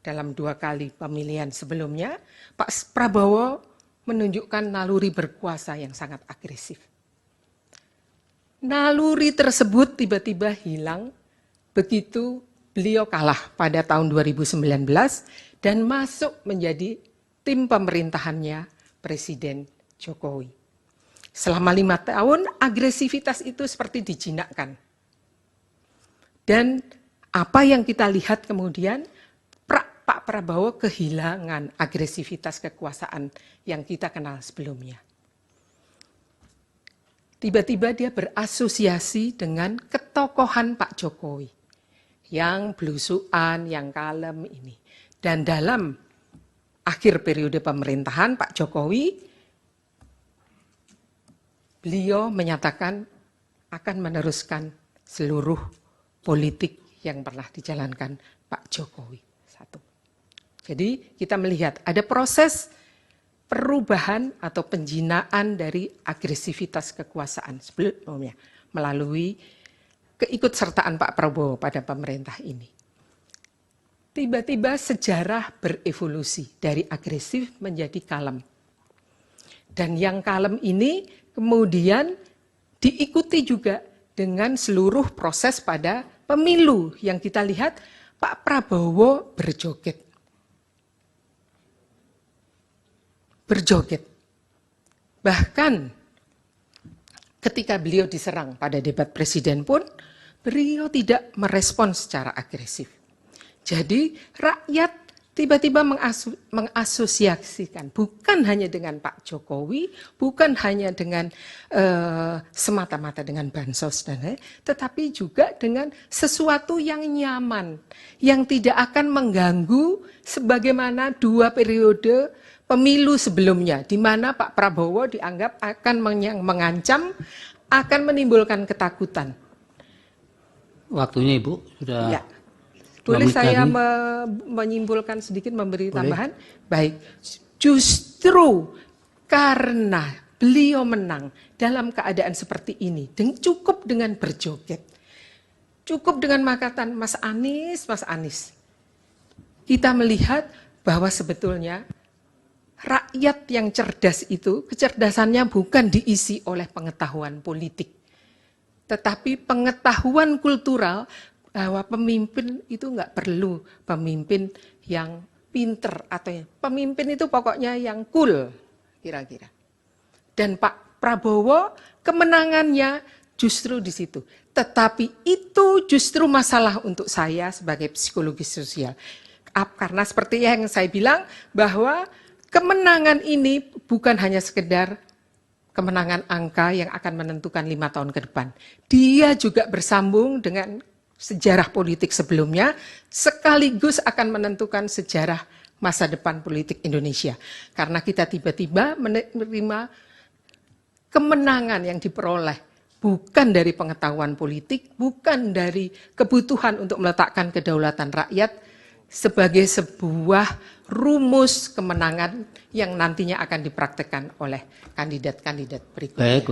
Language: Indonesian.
dalam 2 kali pemilihan sebelumnya, Pak Prabowo menunjukkan naluri berkuasa yang sangat agresif. Naluri tersebut tiba-tiba hilang begitu beliau kalah pada tahun 2019 dan masuk menjadi tim pemerintahannya Presiden Jokowi. Selama 5 tahun, agresivitas itu seperti dijinakkan. Dan apa yang kita lihat kemudian, Pak Prabowo kehilangan agresivitas kekuasaan yang kita kenal sebelumnya. Tiba-tiba dia berasosiasi dengan ketokohan Pak Jokowi, yang belusuan, yang kalem ini. Dan dalam akhir periode pemerintahan Pak Jokowi, beliau menyatakan akan meneruskan seluruh politik yang pernah dijalankan Pak Jokowi. Jadi kita melihat ada proses perubahan atau penjinaan dari agresivitas kekuasaan sebelumnya melalui keikutsertaan Pak Prabowo pada pemerintah ini. Tiba-tiba sejarah berevolusi dari agresif menjadi kalem. Dan yang kalem ini kemudian diikuti juga dengan seluruh proses pada pemilu yang kita lihat Pak Prabowo berjoget. Bahkan ketika beliau diserang pada debat presiden pun, beliau tidak merespon secara agresif. Jadi rakyat tiba-tiba mengasosiasikan, bukan hanya dengan Pak Jokowi, bukan hanya dengan semata-mata dengan bansos dan lain, tetapi juga dengan sesuatu yang nyaman, yang tidak akan mengganggu sebagaimana 2 periode pemilu sebelumnya, di mana Pak Prabowo dianggap akan mengancam, akan menimbulkan ketakutan. Waktunya Ibu sudah. Ya. Boleh saya menyimpulkan sedikit, memberi tambahan? Baik, justru karena beliau menang dalam keadaan seperti ini, cukup dengan berjoget, cukup dengan makatan Mas Anies, kita melihat bahwa sebetulnya rakyat yang cerdas itu, kecerdasannya bukan diisi oleh pengetahuan politik, tetapi pengetahuan kultural bahwa pemimpin itu nggak perlu pemimpin yang pinter atau pemimpin itu pokoknya yang cool kira-kira. Dan Pak Prabowo kemenangannya justru di situ. Tetapi itu justru masalah untuk saya sebagai psikologi sosial. Karena seperti yang saya bilang bahwa kemenangan ini bukan hanya sekedar kemenangan angka yang akan menentukan 5 tahun ke depan. Dia juga bersambung dengan sejarah politik sebelumnya, sekaligus akan menentukan sejarah masa depan politik Indonesia. Karena kita tiba-tiba menerima kemenangan yang diperoleh bukan dari pengetahuan politik, bukan dari kebutuhan untuk meletakkan kedaulatan rakyat, sebagai sebuah rumus kemenangan yang nantinya akan dipraktekkan oleh kandidat-kandidat berikutnya. Baik,